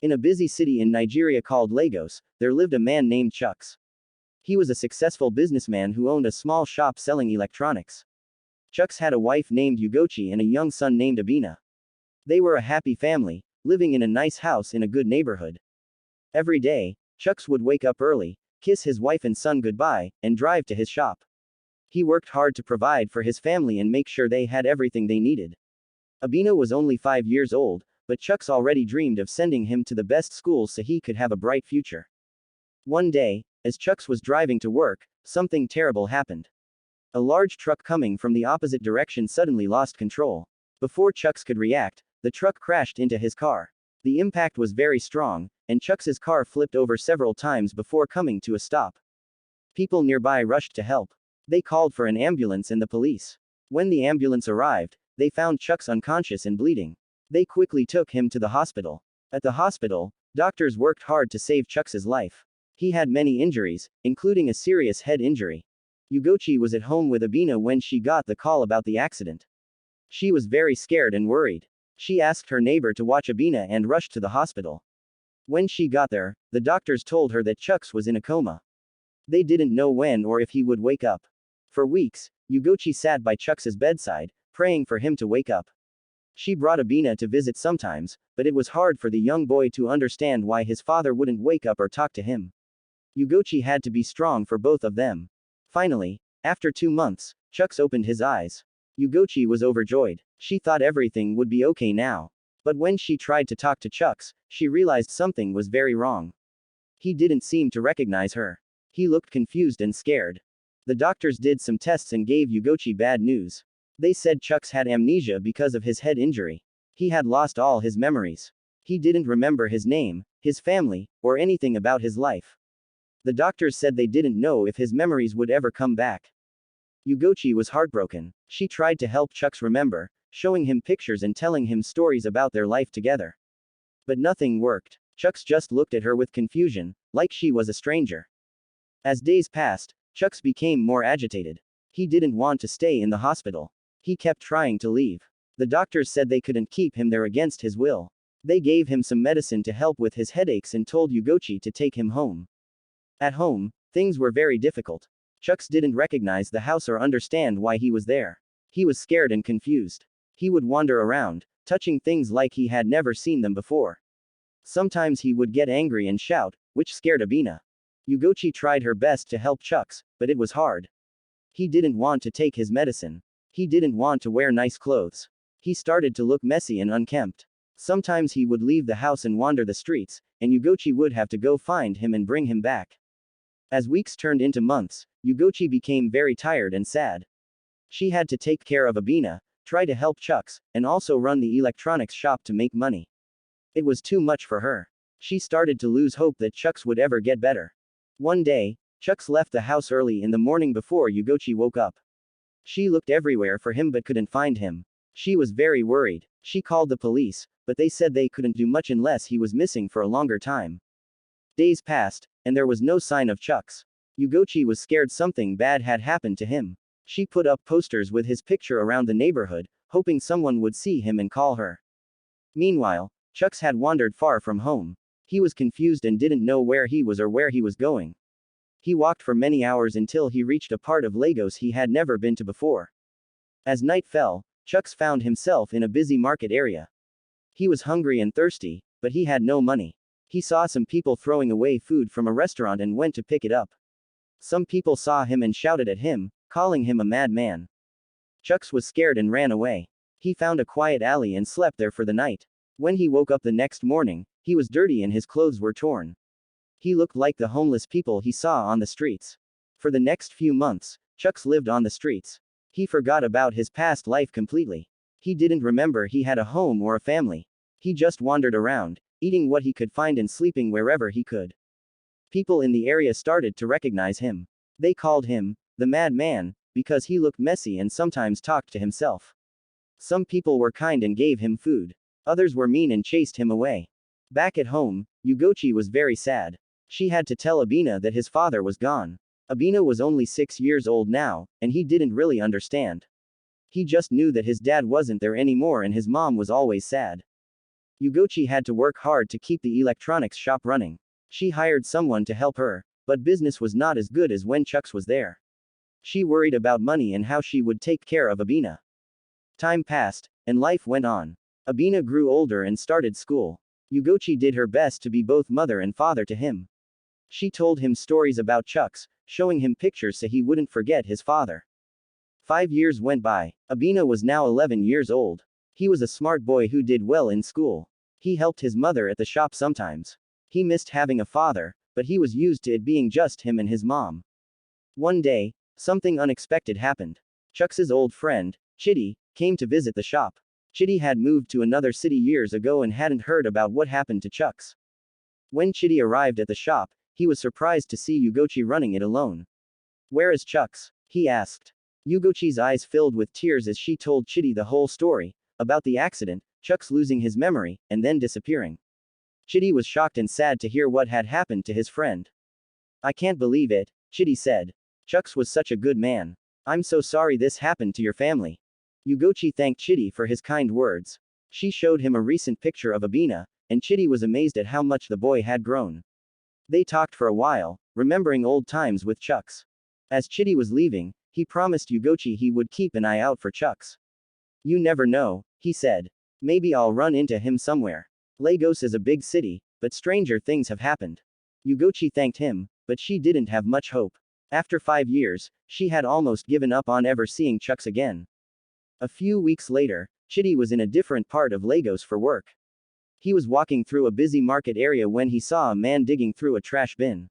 In a busy city in Nigeria called Lagos, there lived a man named Chuks. He was a successful businessman who owned a small shop selling electronics. Chuks had a wife named Ugochi and a young son named Obinna. They were a happy family, living in a nice house in a good neighborhood. Every day, Chuks would wake up early, kiss his wife and son goodbye, and drive to his shop. He worked hard to provide for his family and make sure they had everything they needed. Obinna was only 5 years old, but Chuks already dreamed of sending him to the best schools so he could have a bright future. One day, as Chuks was driving to work, something terrible happened. A large truck coming from the opposite direction suddenly lost control. Before Chuks could react, the truck crashed into his car. The impact was very strong, and Chuks's car flipped over several times before coming to a stop. People nearby rushed to help. They called for an ambulance and the police. When the ambulance arrived, they found Chuks unconscious and bleeding. They quickly took him to the hospital. At the hospital, doctors worked hard to save Chuks's life. He had many injuries, including a serious head injury. Ugochi was at home with Obinna when she got the call about the accident. She was very scared and worried. She asked her neighbor to watch Obinna and rushed to the hospital. When she got there, the doctors told her that Chuks was in a coma. They didn't know when or if he would wake up. For weeks, Ugochi sat by Chuks's bedside, praying for him to wake up. She brought Obinna to visit sometimes, but it was hard for the young boy to understand why his father wouldn't wake up or talk to him. Ugochi had to be strong for both of them. Finally, after 2 months, Chuks opened his eyes. Ugochi was overjoyed. She thought everything would be okay now. But when she tried to talk to Chuks, she realized something was very wrong. He didn't seem to recognize her. He looked confused and scared. The doctors did some tests and gave Ugochi bad news. They said Chuks had amnesia because of his head injury. He had lost all his memories. He didn't remember his name, his family, or anything about his life. The doctors said they didn't know if his memories would ever come back. Ugochi was heartbroken. She tried to help Chuks remember, showing him pictures and telling him stories about their life together. But nothing worked. Chuks just looked at her with confusion, like she was a stranger. As days passed, Chuks became more agitated. He didn't want to stay in the hospital. He kept trying to leave. The doctors said they couldn't keep him there against his will. They gave him some medicine to help with his headaches and told Ugochi to take him home. At home, things were very difficult. Chuks didn't recognize the house or understand why he was there. He was scared and confused. He would wander around, touching things like he had never seen them before. Sometimes he would get angry and shout, which scared Obinna. Ugochi tried her best to help Chuks, but it was hard. He didn't want to take his medicine. He didn't want to wear nice clothes. He started to look messy and unkempt. Sometimes he would leave the house and wander the streets, and Ugochi would have to go find him and bring him back. As weeks turned into months, Ugochi became very tired and sad. She had to take care of Obinna, try to help Chuks, and also run the electronics shop to make money. It was too much for her. She started to lose hope that Chuks would ever get better. One day, Chuks left the house early in the morning before Ugochi woke up. She looked everywhere for him but couldn't find him. She was very worried. She called the police, but they said they couldn't do much unless he was missing for a longer time. Days passed, and there was no sign of Chuks. Ugochi was scared something bad had happened to him. She put up posters with his picture around the neighborhood, hoping someone would see him and call her. Meanwhile, Chuks had wandered far from home. He was confused and didn't know where he was or where he was going. He walked for many hours until he reached a part of Lagos he had never been to before. As night fell, Chuks found himself in a busy market area. He was hungry and thirsty, but he had no money. He saw some people throwing away food from a restaurant and went to pick it up. Some people saw him and shouted at him, calling him a madman. Chuks was scared and ran away. He found a quiet alley and slept there for the night. When he woke up the next morning, he was dirty and his clothes were torn. He looked like the homeless people he saw on the streets. For the next few months, Chuks lived on the streets. He forgot about his past life completely. He didn't remember he had a home or a family. He just wandered around, eating what he could find and sleeping wherever he could. People in the area started to recognize him. They called him the madman because he looked messy and sometimes talked to himself. Some people were kind and gave him food. Others were mean and chased him away. Back at home, Ugochi was very sad. She had to tell Obinna that his father was gone. Obinna was only 6 years old now, and he didn't really understand. He just knew that his dad wasn't there anymore and his mom was always sad. Ugochi had to work hard to keep the electronics shop running. She hired someone to help her, but business was not as good as when Chuks was there. She worried about money and how she would take care of Obinna. Time passed, and life went on. Obinna grew older and started school. Ugochi did her best to be both mother and father to him. She told him stories about Chuks, showing him pictures so he wouldn't forget his father. 5 years went by. Obinna was now 11 years old. He was a smart boy who did well in school. He helped his mother at the shop sometimes. He missed having a father, but he was used to it being just him and his mom. One day, something unexpected happened. Chuks's old friend, Chitty, came to visit the shop. Chitty had moved to another city years ago and hadn't heard about what happened to Chuks. When Chitty arrived at the shop, he was surprised to see Ugochi running it alone. "Where is Chuks?" he asked. Ugochi's eyes filled with tears as she told Chitty the whole story, about the accident, Chuks losing his memory, and then disappearing. Chitty was shocked and sad to hear what had happened to his friend. "I can't believe it," Chitty said. "Chuks was such a good man. I'm so sorry this happened to your family." Ugochi thanked Chitty for his kind words. She showed him a recent picture of Obinna, and Chitty was amazed at how much the boy had grown. They talked for a while, remembering old times with Chuks. As Chitty was leaving, he promised Ugochi he would keep an eye out for Chuks. "You never know," he said. "Maybe I'll run into him somewhere. Lagos is a big city, but stranger things have happened." Ugochi thanked him, but she didn't have much hope. After 5 years, she had almost given up on ever seeing Chuks again. A few weeks later, Chitty was in a different part of Lagos for work. He was walking through a busy market area when he saw a man digging through a trash bin.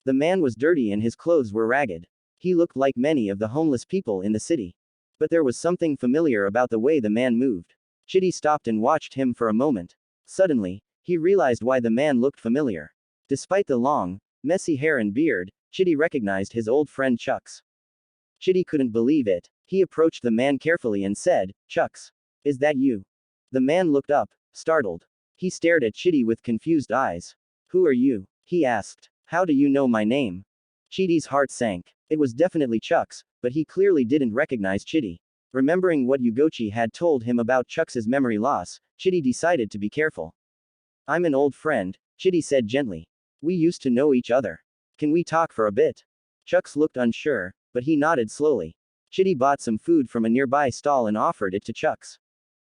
The man was dirty and his clothes were ragged. He looked like many of the homeless people in the city. But there was something familiar about the way the man moved. Chitty stopped and watched him for a moment. Suddenly, he realized why the man looked familiar. Despite the long, messy hair and beard, Chitty recognized his old friend Chuks. Chitty couldn't believe it. He approached the man carefully and said, "Chuks, is that you?" The man looked up, startled. He stared at Chitty with confused eyes. "Who are you?" he asked. "How do you know my name?" Chitty's heart sank. It was definitely Chuks, but he clearly didn't recognize Chitty. Remembering what Ugochi had told him about Chuks's memory loss, Chitty decided to be careful. "I'm an old friend," Chitty said gently. "We used to know each other. Can we talk for a bit?" Chuks looked unsure, but he nodded slowly. Chitty bought some food from a nearby stall and offered it to Chuks.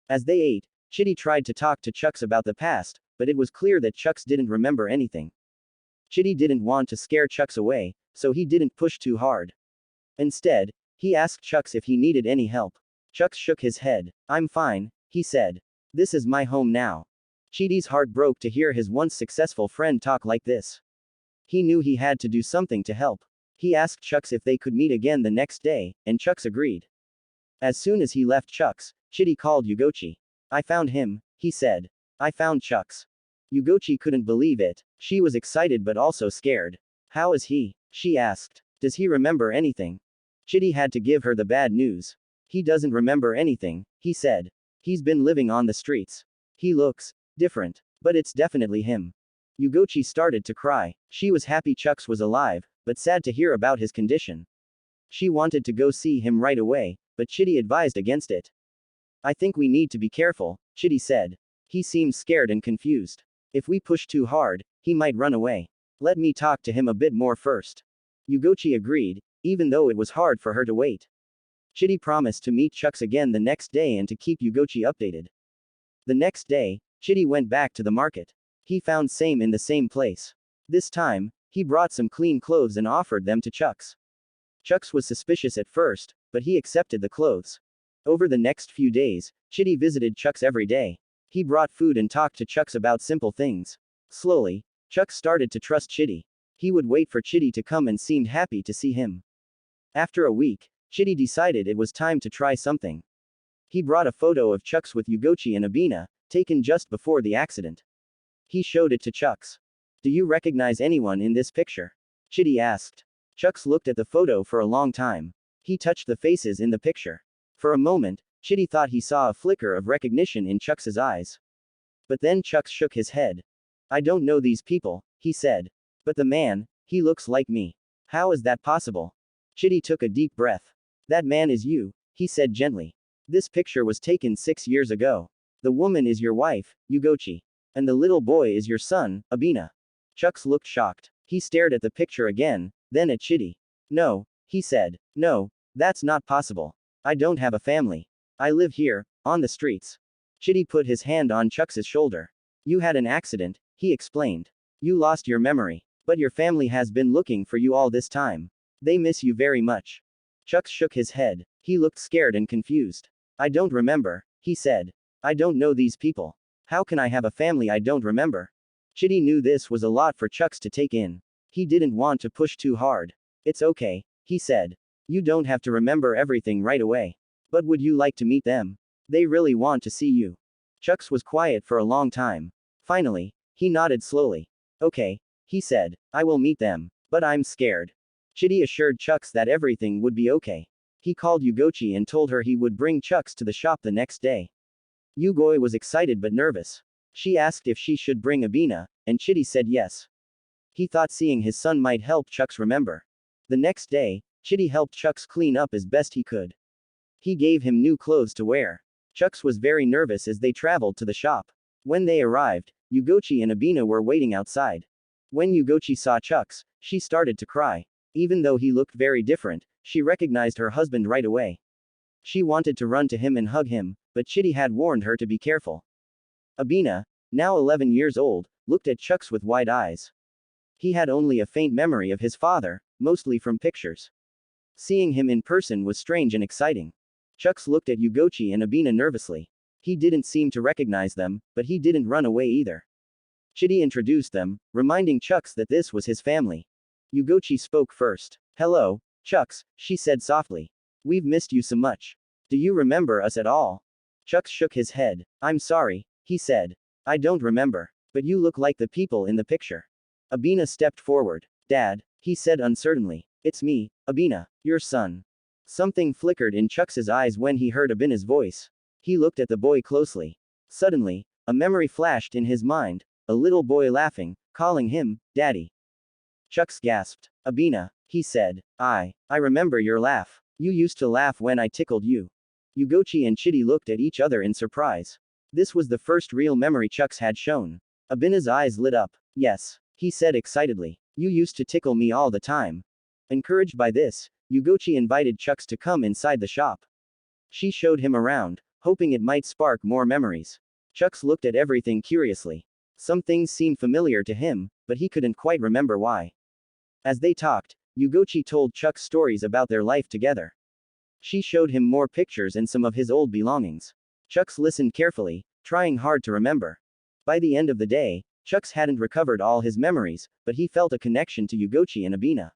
As they ate, Chitty tried to talk to Chuks about the past, but it was clear that Chuks didn't remember anything. Chitty didn't want to scare Chuks away, so he didn't push too hard. Instead, he asked Chuks if he needed any help. Chuks shook his head. "I'm fine," he said. "This is my home now." Chitty's heart broke to hear his once successful friend talk like this. He knew he had to do something to help. He asked Chuks if they could meet again the next day, and Chuks agreed. As soon as he left Chuks, Chitty called Ugochi. "I found him," he said. "I found Chuks." Ugochi couldn't believe it. She was excited but also scared. "How is he?" she asked. "Does he remember anything?" Chitty had to give her the bad news. "He doesn't remember anything," he said. "He's been living on the streets. He looks different, but it's definitely him." Ugochi started to cry. She was happy Chuks was alive, but sad to hear about his condition. She wanted to go see him right away, but Chitty advised against it. "I think we need to be careful," Chitty said. "He seems scared and confused. If we push too hard, he might run away. Let me talk to him a bit more first." Ugochi agreed, even though it was hard for her to wait. Chitty promised to meet Chuks again the next day and to keep Ugochi updated. The next day, Chitty went back to the market. He found Same in the same place. This time, he brought some clean clothes and offered them to Chuks. Chuks was suspicious at first, but he accepted the clothes. Over the next few days, Chitty visited Chuks every day. He brought food and talked to Chuks about simple things. Slowly, Chuks started to trust Chitty. He would wait for Chitty to come and seemed happy to see him. After a week, Chitty decided it was time to try something. He brought a photo of Chuks with Ugochi and Obinna, taken just before the accident. He showed it to Chuks. "Do you recognize anyone in this picture?" Chitty asked. Chuks looked at the photo for a long time. He touched the faces in the picture. For a moment, Chitty thought he saw a flicker of recognition in Chuks's eyes. But then Chuks shook his head. "I don't know these people," he said. "But the man, he looks like me. How is that possible?" Chitty took a deep breath. "That man is you," he said gently. "This picture was taken 6 years ago. The woman is your wife, Ugochi. And the little boy is your son, Obinna. Chuks looked shocked. He stared at the picture again, then at Chidi. No, he said. No, that's not possible. I don't have a family. I live here, on the streets. Chidi put his hand on Chuks's shoulder. You had an accident, he explained. You lost your memory. But your family has been looking for you all this time. They miss you very much. Chuks shook his head. He looked scared and confused. I don't remember, he said. I don't know these people. How can I have a family I don't remember? Chidi knew this was a lot for Chuks to take in. He didn't want to push too hard. It's okay, he said. You don't have to remember everything right away. But would you like to meet them? They really want to see you. Chuks was quiet for a long time. Finally, he nodded slowly. Okay, he said. I will meet them. But I'm scared. Chidi assured Chuks that everything would be okay. He called Ugochi and told her he would bring Chuks to the shop the next day. Ugochi was excited but nervous. She asked if she should bring Obinna, and Chidi said yes. He thought seeing his son might help Chuks remember. The next day, Chidi helped Chuks clean up as best he could. He gave him new clothes to wear. Chuks was very nervous as they traveled to the shop. When they arrived, Ugochi and Obinna were waiting outside. When Ugochi saw Chuks, she started to cry. Even though he looked very different, she recognized her husband right away. She wanted to run to him and hug him, but Chidi had warned her to be careful. Obinna, now 11 years old, looked at Chuks with wide eyes. He had only a faint memory of his father, mostly from pictures. Seeing him in person was strange and exciting. Chuks looked at Ugochi and Obinna nervously. He didn't seem to recognize them, but he didn't run away either. Chidi introduced them, reminding Chuks that this was his family. Ugochi spoke first. Hello, Chuks, she said softly. We've missed you so much. Do you remember us at all? Chuks shook his head. I'm sorry, he said. I don't remember. But you look like the people in the picture. Obinna stepped forward. Dad, he said uncertainly. It's me, Obinna, your son. Something flickered in Chuks's eyes when he heard Obinna's voice. He looked at the boy closely. Suddenly, a memory flashed in his mind, a little boy laughing, calling him, Daddy. Chuks gasped. Obinna, he said. I remember your laugh. You used to laugh when I tickled you. Ugochi and Chidi looked at each other in surprise. This was the first real memory Chuks had shown. Obinna's eyes lit up. Yes, he said excitedly. You used to tickle me all the time. Encouraged by this, Ugochi invited Chuks to come inside the shop. She showed him around, hoping it might spark more memories. Chuks looked at everything curiously. Some things seemed familiar to him, but he couldn't quite remember why. As they talked, Ugochi told Chuks stories about their life together. She showed him more pictures and some of his old belongings. Chuks listened carefully, trying hard to remember. By the end of the day, Chuks hadn't recovered all his memories, but he felt a connection to Ugochi and Obinna.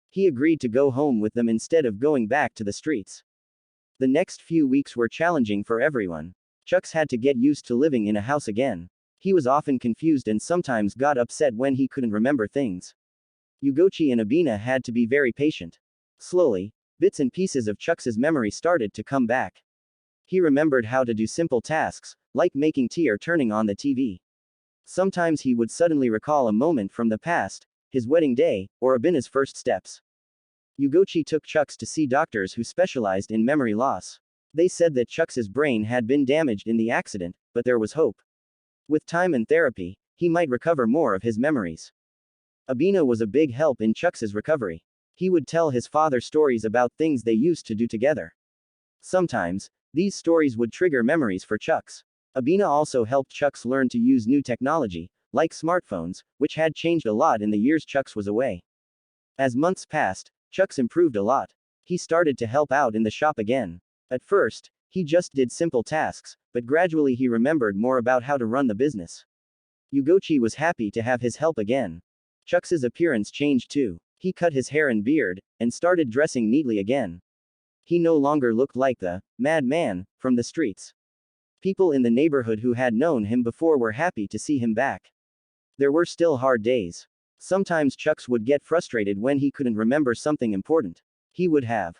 He agreed to go home with them instead of going back to the streets. The next few weeks were challenging for everyone. Chuks had to get used to living in a house again. He was often confused and sometimes got upset when he couldn't remember things. Ugochi and Obinna had to be very patient. Slowly, bits and pieces of Chuks's memory started to come back. He remembered how to do simple tasks, like making tea or turning on the TV. Sometimes he would suddenly recall a moment from the past, his wedding day, or Obinna's first steps. Ugochi took Chuks to see doctors who specialized in memory loss. They said that Chuks's brain had been damaged in the accident, but there was hope. With time and therapy, he might recover more of his memories. Obinna was a big help in Chuks's recovery. He would tell his father stories about things they used to do together. Sometimes, these stories would trigger memories for Chuks. Obinna also helped Chuks learn to use new technology, like smartphones, which had changed a lot in the years Chuks was away. As months passed, Chuks improved a lot. He started to help out in the shop again. At first, he just did simple tasks, but gradually he remembered more about how to run the business. Ugochi was happy to have his help again. Chuks's appearance changed too. He cut his hair and beard, and started dressing neatly again. He no longer looked like the madman from the streets. People in the neighborhood who had known him before were happy to see him back. There were still hard days. Sometimes Chuks would get frustrated when he couldn't remember something important. He would have